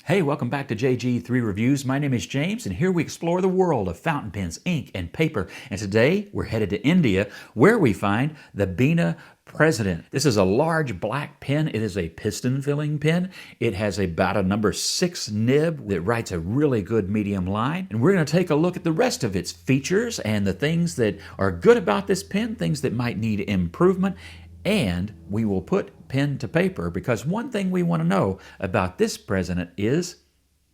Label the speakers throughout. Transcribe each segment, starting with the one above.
Speaker 1: Hey, welcome back to JG3 Reviews. My name is James, and here we explore the world of fountain pens, ink, and paper. And today we're headed to India, where we find the Beena President. This is a large black pen. It is a piston-filling pen. It has about a number 6 nib that writes a really good medium line. And we're going to take a look at the rest of its features and the things that are good about this pen, things that might need improvement. And we will put pen to paper, because one thing we want to know about this president is,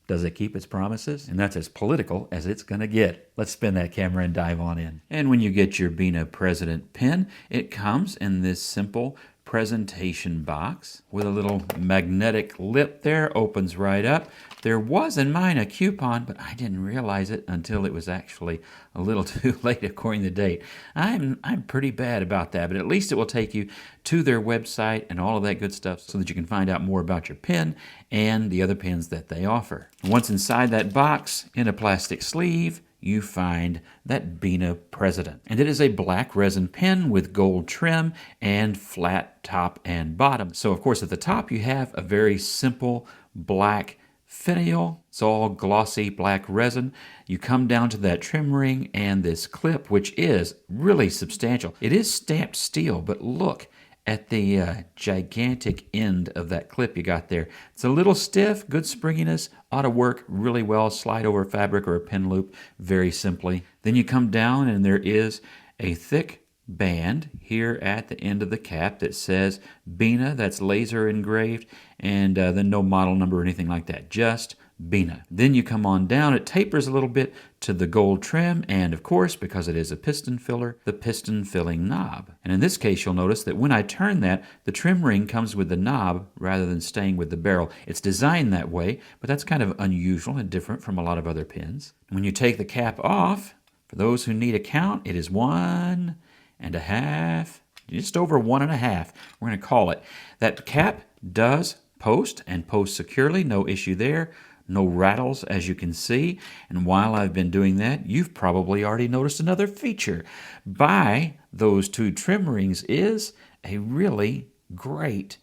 Speaker 1: does it keep its promises? And that's as political as it's going to get. Let's spin that camera and dive on in. And when you get your Beena President pen, it comes in this simple presentation box with a little magnetic lip there, opens right up. There was in mine a coupon, but I didn't realize it until it was actually a little too late according to the date. I'm pretty bad about that, but at least it will take you to their website and all of that good stuff so that you can find out more about your pen and the other pens that they offer. Once inside that box, in a plastic sleeve, you find that Beena President. And it is a black resin pen with gold trim and flat top and bottom. So of course at the top you have a very simple black finial. It's all glossy black resin. You come down to that trim ring and this clip, which is really substantial. It is stamped steel, but look at the gigantic end of that clip you got there. It's a little stiff, good springiness, ought to work really well, slide over fabric or a pen loop very simply. Then you come down and there is a thick band here at the end of the cap that says Beena, that's laser engraved, and then no model number or anything like that, just Beena. Then you come on down, it tapers a little bit to the gold trim, and of course, because it is a piston filler, the piston filling knob. And in this case, you'll notice that when I turn that, the trim ring comes with the knob rather than staying with the barrel. It's designed that way, but that's kind of unusual and different from a lot of other pens. When you take the cap off, for those who need a count, it is 1.5, just over 1.5, we're going to call it. That cap does post and post securely, no issue there. No rattles, as you can see. And while I've been doing that, you've probably already noticed another feature. By those two trim rings is a really great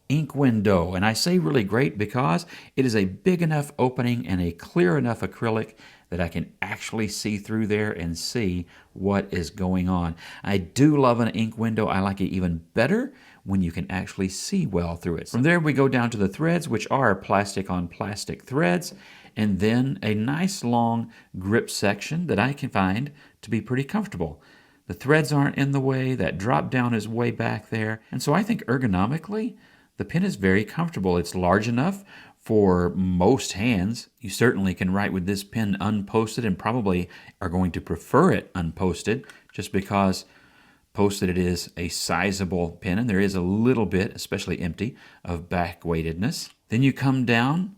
Speaker 1: ink window. And I say really great because it is a big enough opening and a clear enough acrylic that I can actually see through there and see what is going on. I do love an ink window. I like it even better when you can actually see well through it. From there we go down to the threads, which are plastic on plastic threads, and then a nice long grip section that I can find to be pretty comfortable. The threads aren't in the way, that drop down is way back there, and so I think ergonomically the pen is very comfortable. It's large enough for most hands. You certainly can write with this pen unposted and probably are going to prefer it unposted just because posted it is a sizable pen and there is a little bit, especially empty, of back weightedness. Then you come down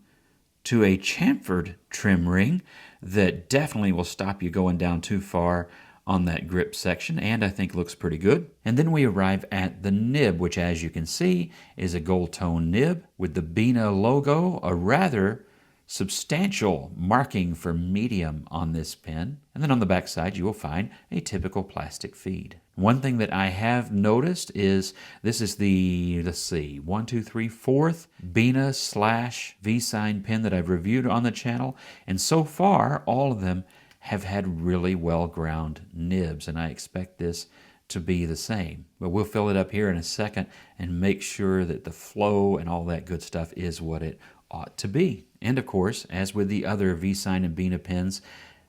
Speaker 1: to a chamfered trim ring that definitely will stop you going down too far on that grip section, and I think looks pretty good. And then we arrive at the nib, which as you can see is a gold tone nib with the Beena logo, a rather substantial marking for medium on this pen. And then on the back side you will find a typical plastic feed. One thing that I have noticed is this is the, let's see, 1, 2, 3, 4th Beena / V-sign pen that I've reviewed on the channel, and so far all of them have had really well ground nibs, and I expect this to be the same. But we'll fill it up here in a second and make sure that the flow and all that good stuff is what it ought to be. And of course, as with the other V-sign and Beena pens,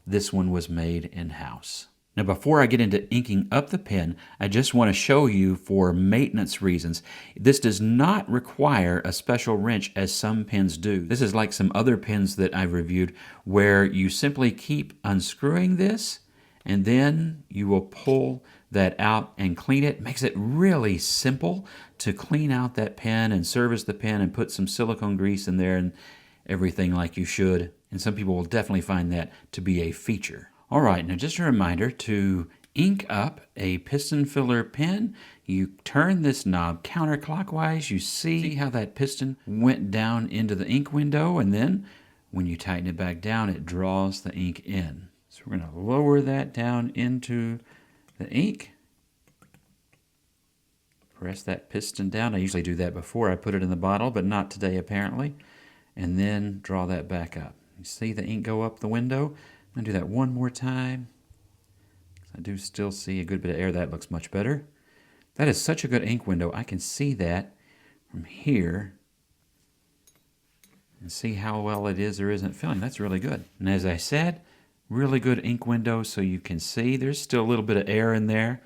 Speaker 1: this one was made in-house. Now before I get into inking up the pen, I just want to show you for maintenance reasons. This does not require a special wrench as some pens do. This is like some other pens that I've reviewed where you simply keep unscrewing this and then you will pull that out and clean it. Makes it really simple to clean out that pen and service the pen and put some silicone grease in there and everything like you should. And some people will definitely find that to be a feature. All right, now just a reminder to ink up a piston filler pen. You turn this knob counterclockwise. You see how that piston went down into the ink window, and then when you tighten it back down, it draws the ink in. So we're going to lower that down into the ink. Press that piston down. I usually do that before I put it in the bottle, but not today apparently. and then draw that back up. You see the ink go up the window? I'm going to do that one more time. I do still see a good bit of air. That looks much better. That is such a good ink window. I can see that from here and see how well it is or isn't filling. That's really good. And as I said, really good ink window, so you can see there's still a little bit of air in there,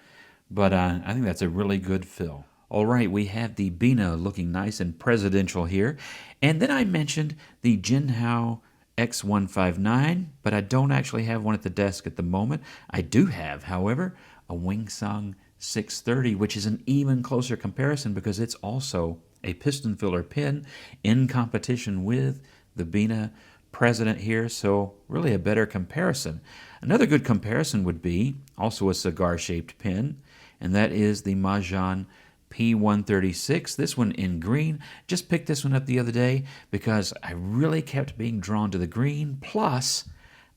Speaker 1: but I think that's a really good fill. All right, we have the Beena looking nice and presidential here. And then I mentioned the Jinhao X159, but I don't actually have one at the desk at the moment. I do have, however, a Wingsung 630, which is an even closer comparison because it's also a piston filler pen in competition with the Beena President here, so really a better comparison. Another good comparison would be also a cigar-shaped pen, and that is the Mahjong P136, this one in green. Just picked this one up the other day because I really kept being drawn to the green, plus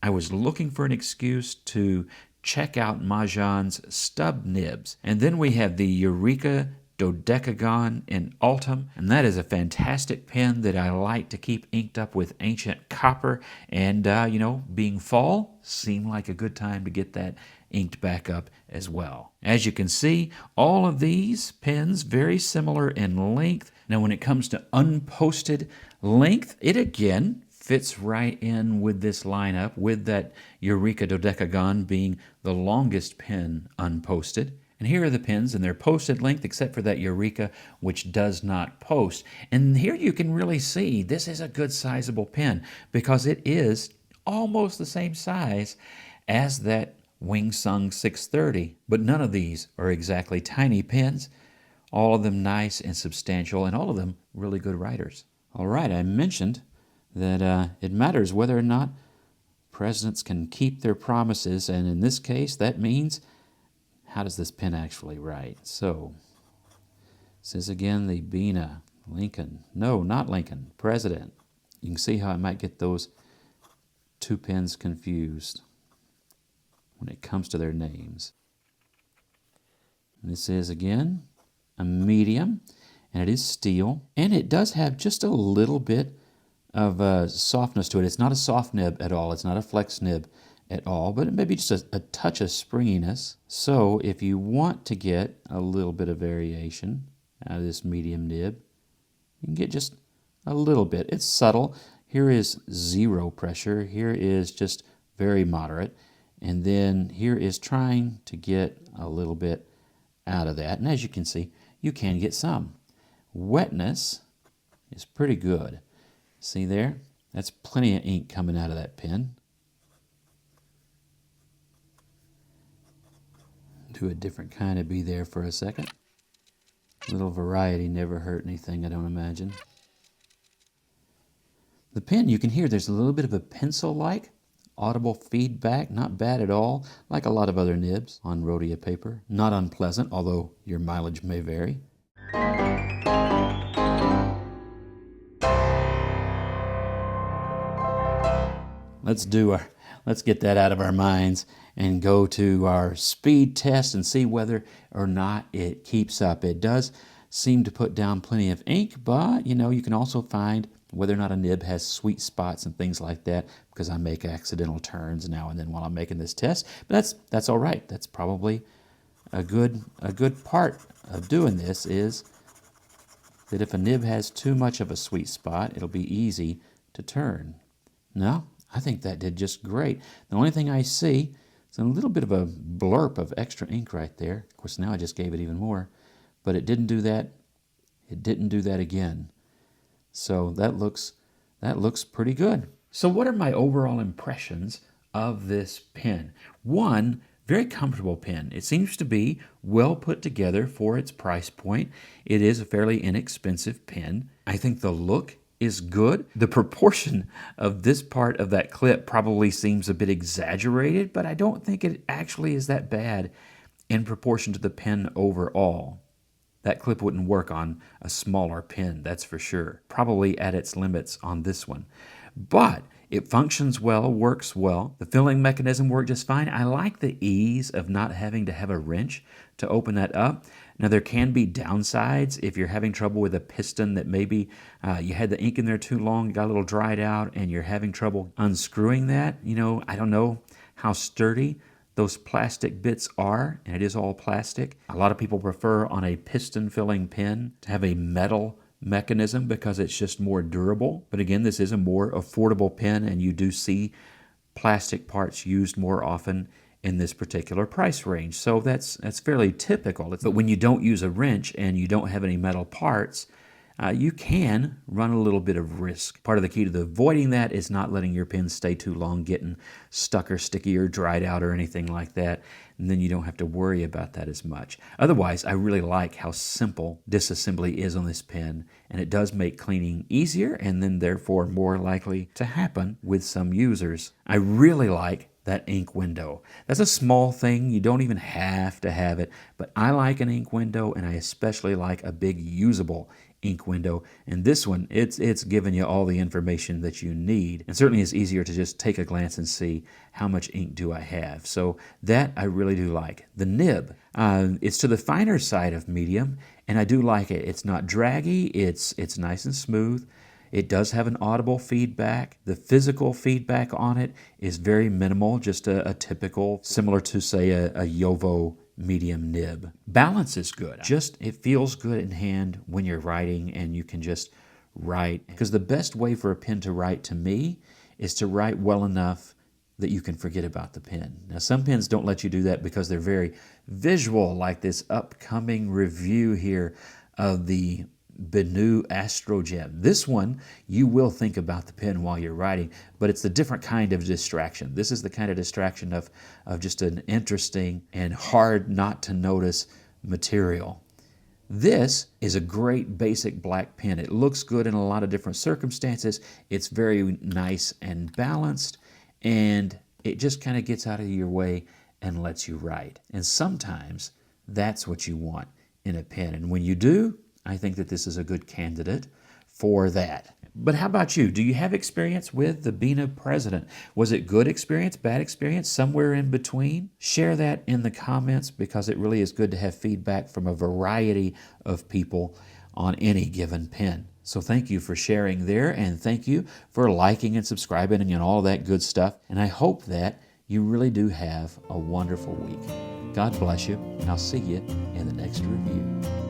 Speaker 1: I was looking for an excuse to check out Mahjong's stub nibs. And then we have the Eureka Dodecagon in Autumn, and that is a fantastic pen that I like to keep inked up with ancient copper, and being fall seemed like a good time to get that inked back up as well. As you can see, all of these pens very similar in length. Now when it comes to unposted length, it again fits right in with this lineup, with that Eureka Dodecagon being the longest pen unposted. And here are the pens in their posted length, except for that Eureka, which does not post. And here you can really see this is a good sizable pen because it is almost the same size as that Wingsung 630. But none of these are exactly tiny pens. All of them nice and substantial, and all of them really good writers. All right, I mentioned that it matters whether or not presidents can keep their promises, and in this case, that means how does this pen actually write? So, this is again the Beena Lincoln. No, not Lincoln, President. You can see how I might get those two pens confused when it comes to their names. This is again a medium, and it is steel, and it does have just a little bit of softness to it. It's not a soft nib at all. It's not a flex nib at all, but it may be just a touch of springiness. So if you want to get a little bit of variation out of this medium nib, you can get just a little bit. It's subtle. Here is zero pressure. Here is just very moderate. And then here is trying to get a little bit out of that. And as you can see, you can get some. Wetness is pretty good. See there? That's plenty of ink coming out of that pen. Do a different kind of bee there for a second. A little variety never hurt anything, I don't imagine. The pen, you can hear there's a little bit of a pencil-like audible feedback, not bad at all, like a lot of other nibs on rhodia paper. Not unpleasant, although your mileage may vary. Let's get that out of our minds and go to our speed test and see whether or not it keeps up. It does seem to put down plenty of ink, but you can also find whether or not a nib has sweet spots and things like that, because I make accidental turns now and then while I'm making this test. But that's all right. That's probably a good part of doing this, is that if a nib has too much of a sweet spot, it'll be easy to turn. No, I think that did just great. The only thing I see is a little bit of a blurb of extra ink right there. Of course, now I just gave it even more, but it didn't do that. It didn't do that again. So that looks pretty good. So what are my overall impressions of this pen? One, very comfortable pen. It seems to be well put together for its price point. It is a fairly inexpensive pen. I think the look is good. The proportion of this part of that clip probably seems a bit exaggerated, but I don't think it actually is that bad in proportion to the pen overall. That clip wouldn't work on a smaller pen, that's for sure. Probably at its limits on this one. But it functions well, works well. The filling mechanism worked just fine. I like the ease of not having to have a wrench to open that up. Now, there can be downsides if you're having trouble with a piston that maybe you had the ink in there too long, got a little dried out, and you're having trouble unscrewing that. I don't know how sturdy those plastic bits are, and it is all plastic. A lot of people prefer on a piston filling pen to have a metal mechanism because it's just more durable. But again, this is a more affordable pen, and you do see plastic parts used more often in this particular price range. So that's fairly typical. But when you don't use a wrench and you don't have any metal parts, you can run a little bit of risk. Part of the key to avoiding that is not letting your pen stay too long, getting stuck or sticky or dried out or anything like that, and then you don't have to worry about that as much. Otherwise, I really like how simple disassembly is on this pen, and it does make cleaning easier and then therefore more likely to happen with some users. I really like that ink window. That's a small thing. You don't even have to have it, but I like an ink window, and I especially like a big usable ink window. And this one, it's giving you all the information that you need. And certainly it's easier to just take a glance and see how much ink do I have. So that I really do like. The nib, it's to the finer side of medium, and I do like it. It's not draggy. It's nice and smooth. It does have an audible feedback. The physical feedback on it is very minimal, just a typical, similar to, say, a Yovo medium nib. Balance is good. It feels good in hand when you're writing, and you can just write. Because the best way for a pen to write, to me, is to write well enough that you can forget about the pen. Now, some pens don't let you do that because they're very visual, like this upcoming review here of the Beena President. This one, you will think about the pen while you're writing, but it's a different kind of distraction. This is the kind of distraction of just an interesting and hard not to notice material. This is a great basic black pen. It looks good in a lot of different circumstances. It's very nice and balanced, and it just kind of gets out of your way and lets you write. And sometimes that's what you want in a pen. And when you do, I think that this is a good candidate for that. But how about you? Do you have experience with the Beena President? Was it good experience, bad experience, somewhere in between? Share that in the comments, because it really is good to have feedback from a variety of people on any given pen. So thank you for sharing there, and thank you for liking and subscribing and all that good stuff. And I hope that you really do have a wonderful week. God bless you, and I'll see you in the next review.